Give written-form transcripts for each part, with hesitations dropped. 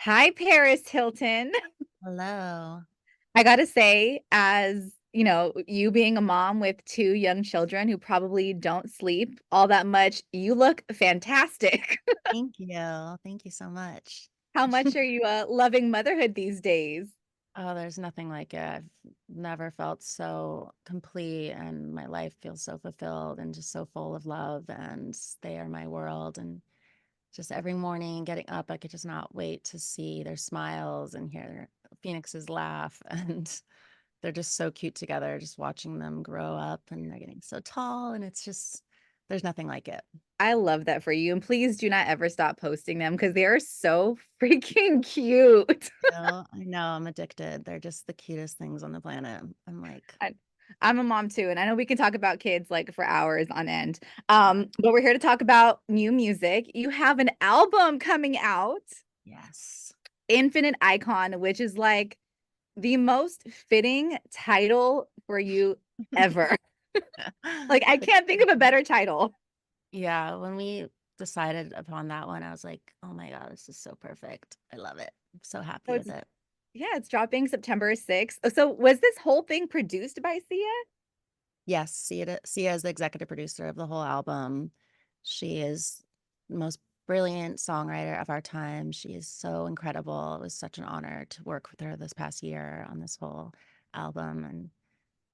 Hi, Paris Hilton. Hello. I gotta say, as you know, you being a mom with two young children who probably don't sleep all that much, you look fantastic. Thank you. Thank you so much. How much are you loving motherhood these days? Oh, there's nothing like it. I've never felt so complete, and my life feels so fulfilled and just so full of love, and they are my world. And just every morning getting up, I could just not wait to see their smiles and hear Phoenix's laugh. And they're just so cute together, just watching them grow up, and they're getting so tall. And it's just, there's nothing like it. I love that for you. And please do not ever stop posting them because they are so freaking cute. I know I'm addicted. They're just the cutest things on the planet. I'm like, I, I'm a mom too, and I know we can talk about kids like for hours on end. yeah, But we're here to talk about new music. You have an album coming out, yes. Infinite Icon, which is like the most fitting title for you ever. Like, I can't think of a better title. Yeah, when we decided upon that one, I was like, oh my God, this is so perfect. I love it. I'm so So happy it's with it. yeah, it's dropping September 6th. So was this whole thing produced by Sia? Yes, Sia is the executive producer of the whole album. She is the most brilliant songwriter of our time. She is so incredible. It was such an honor to work with her this past year on this whole album and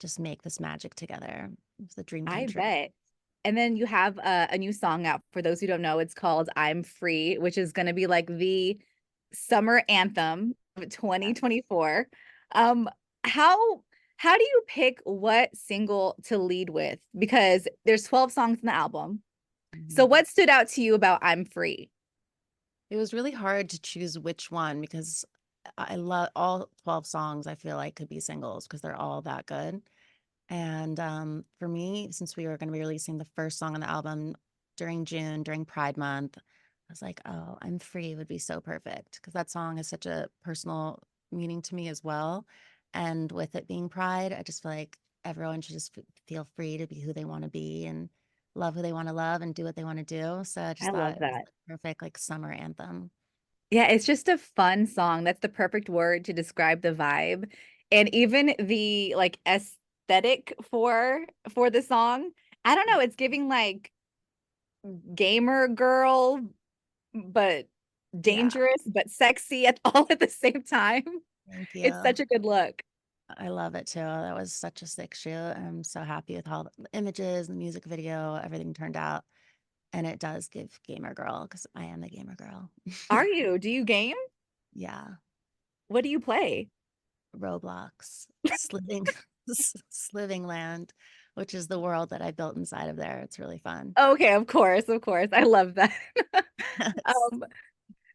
just make this magic together. It was a dream come I true. bet. And then you have a new song out. For those who don't know, it's called I'm Free, which is going to be like the summer anthem of 2024. Um, how how do you pick what single to lead with? Because there's 12 songs in the album. So Mhm. what stood out to you about I'm Free? It was really hard to choose which one because I love all 12 songs. I feel like could be singles because they're all that good. And for me, since we were going to be releasing the first song on the album during June, during Pride Month, I was like, oh, I'm Free would be so perfect because that song has such a personal meaning to me as well. And with it being Pride, I just feel like everyone should just feel free to be who they want to be and love who they want to love and do what they want to do. So I I just thought love it was that. the perfect like summer anthem. Yeah, it's just a fun song. That's the perfect word to describe the vibe. And even the like aesthetic for the song. I don't know, it's giving like gamer girl, but Yeah, dangerous, but sexy at all at the same time. thank It's you. such a good look. I love it too. That was such a sick shoot. I'm so happy with how the images, the music video, everything turned out. And it does give gamer girl because I am a gamer girl. Are you? Do you game? Yeah. What do you play? Roblox, Sliving, Sliving Land, which is the world that I built inside of there. It's really fun. Okay, of course, of course. I love that. Yes. Um,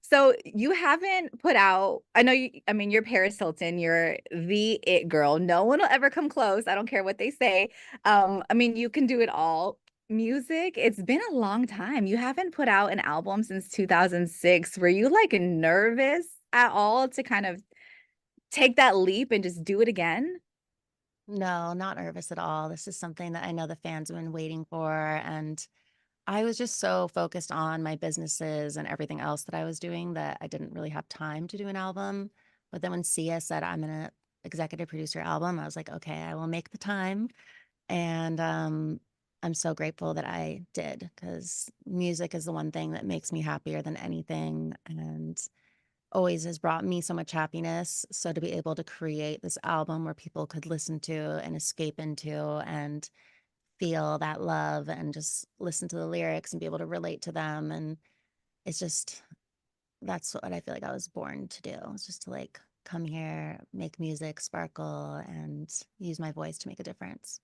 So you haven't put out, I know you, I mean, you're Paris Hilton, you're the it girl. No one will ever come close. I don't care what they say. I mean, you can do it all. Music, it's been a long time. You haven't put out an album since 2006. Were you like nervous at all to kind of take that leap and just do it again? No, not nervous at all. This is something that I know the fans have been waiting for. And I was just so focused on my businesses and everything else that I was doing that I didn't really have time to do an album. But then when Sia said I'm gonna executive producer album, I was like, okay, I will make the time. And I'm so grateful that I did because music is the one thing that makes me happier than anything and always has brought me so much happiness. So to be able to create this album where people could listen to and escape into and feel that love and just listen to the lyrics and be able to relate to them. And it's just, that's what I feel like I was born to do. It's just to like come here, make music, sparkle, and use my voice to make a difference.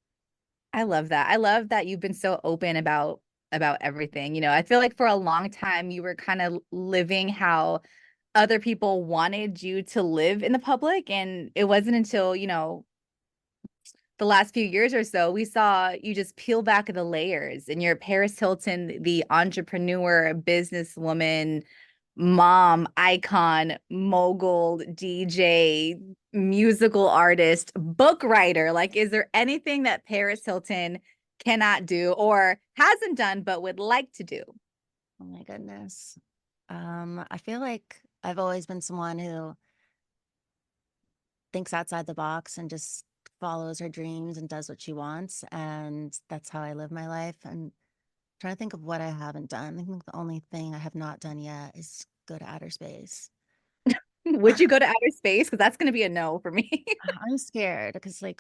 I love that. I love that you've been so open about everything. You know, I feel like for a long time you were kind of living how other people wanted you to live in the public. And it wasn't until, the last few years or so, we saw you just peel back the layers and you're Paris Hilton, the entrepreneur, businesswoman, mom, icon, mogul, DJ, musical artist, book writer. Like, is there anything that Paris Hilton cannot do or hasn't done but would like to do? Oh my goodness. I feel like I've always been someone who thinks outside the box and just follows her dreams and does what she wants. And that's how I live my life. And trying to think of what I haven't done. I think the only thing I have not done yet is go to outer space. Would you go to outer space? Because that's going to be a no for me. I'm scared because, like,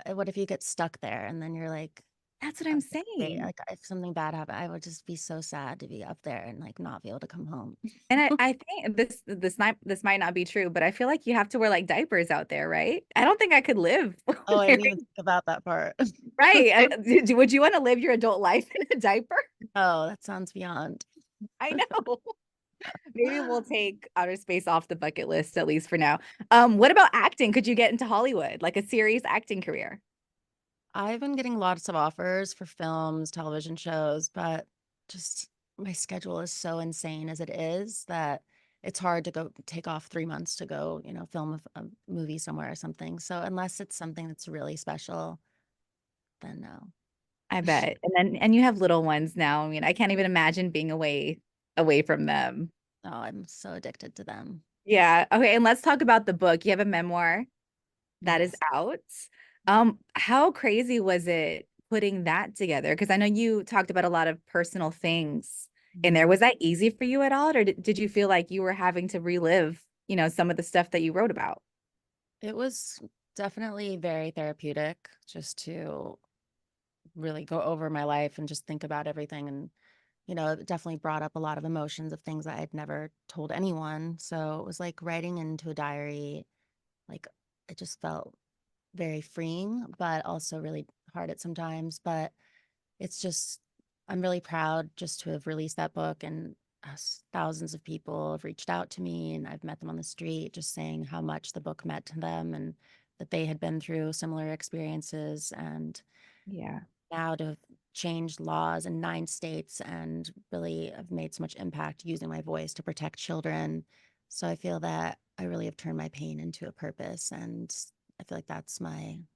what if you get stuck there and then you're like, That's what I'm wait, saying. like, if something bad happened, I would just be so sad to be up there and like not be able to come home. And I think this might not be true, but I feel like you have to wear like diapers out there, right? I don't think I could live Oh, I wearing, didn't even think about that part. right. Would you want to live your adult life in a diaper? Oh, that sounds beyond. I know. Maybe we'll take outer space off the bucket list, at least for now. What about acting? Could you get into Hollywood, like a serious acting career? I've been getting lots of offers for films, television shows, but just my schedule is so insane as it is that it's hard to go take off 3 months to go, film a movie somewhere or something. So unless it's something that's really special, then no. I bet. And you have little ones now. I mean, I can't even imagine being away from them. Oh, I'm so addicted to them. Yeah. Okay, and let's talk about the book. You have a memoir that is Yes. out. How crazy was it putting that together? Because I know you talked about a lot of personal things in there. Mhm. Was that easy for you at all, or did you feel like you were having to relive, some of the stuff that you wrote about? It was definitely very therapeutic just to really go over my life and just think about everything. And, it definitely brought up a lot of emotions of things that I'd never told anyone. So it was like writing into a diary. Like, it just felt very freeing, but also really hard at sometimes. But it's just, I'm really proud just to have released that book. And thousands of people have reached out to me, and I've met them on the street just saying how much the book meant to them and that they had been through similar experiences. And Yeah. now to have changed laws in 9 states and really have made so much impact using my voice to protect children. So I feel that I really have turned my pain into a purpose. And I feel like that's I'm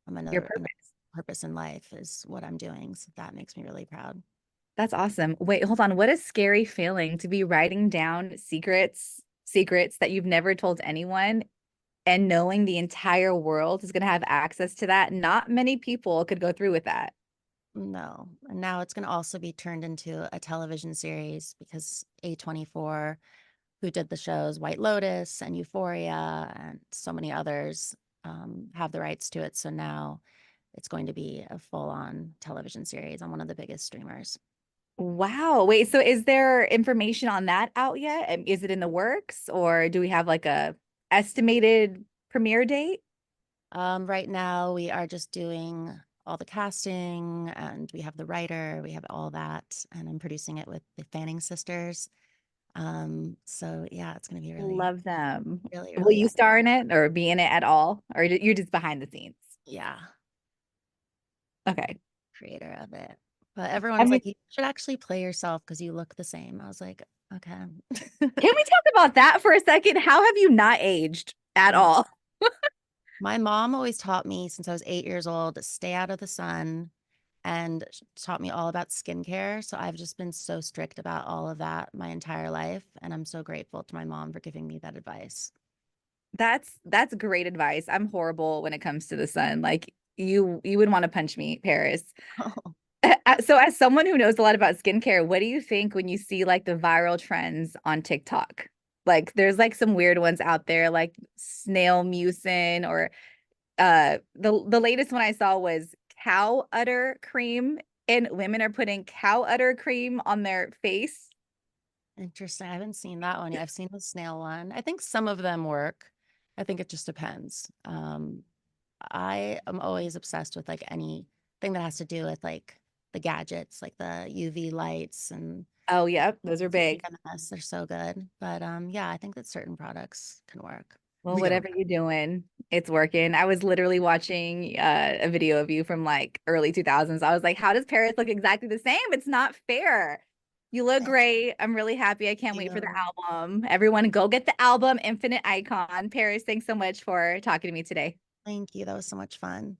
Your another purpose. purpose in life is what I'm doing. So that makes me really proud. That's awesome. Wait, hold on. What a scary feeling to be writing down secrets that you've never told anyone and knowing the entire world is going to have access to that. Not many people could go through with that. No. And now it's going to also be turned into a television series because A24, who did the shows White Lotus and Euphoria and so many others, have the rights to it. So now it's going to be a full-on television series on one of the biggest streamers. Wow. Wait, so is there information on that out yet? Is it in the works or do we have like a estimated premiere date? Right now, we are just doing all the casting and we have the writer, we have all that, and I'm producing it with the Fanning sisters. So yeah, it's going to be really, Love them. really, Will really you epic. star in it or be in it at all? Or you're just behind the scenes? Yeah, Okay. creator of it. But I everyone's mean, like, you should actually play yourself because you look the same. I was like, okay. can we talk about that for a second? How have you not aged at Oh, all? my mom always taught me since I was 8 years old to stay out of the sun and taught me all about skincare. So I've just been so strict about all of that my entire life. And I'm so grateful to my mom for giving me that advice. That's great advice. I'm horrible when it comes to the sun. Like you would want to punch me, Paris. So as someone who knows a lot about skincare, what do you think when you see like the viral trends on TikTok? Like there's like some weird ones out there like snail mucin or the latest one I saw was cow udder cream and women are putting cow udder cream on their face. Interesting. I haven't seen that one yet. I've seen the snail one. I think some of them work. I think it just depends. I am always obsessed with like anything that has to do with like the gadgets, like the UV lights and Oh, yep, those are big. EMS. They're so good. But yeah, I think that certain products can work. Well, whatever you're doing, it's working. I was literally watching a video of you from like early 2000s. I was like, how does Paris look exactly the same? It's not fair. You look Thank great. I'm really happy. I can't wait for the you. album. Everyone go get the album, Infinite Icon. Paris, thanks so much for talking to me today. Thank you. That was so much fun.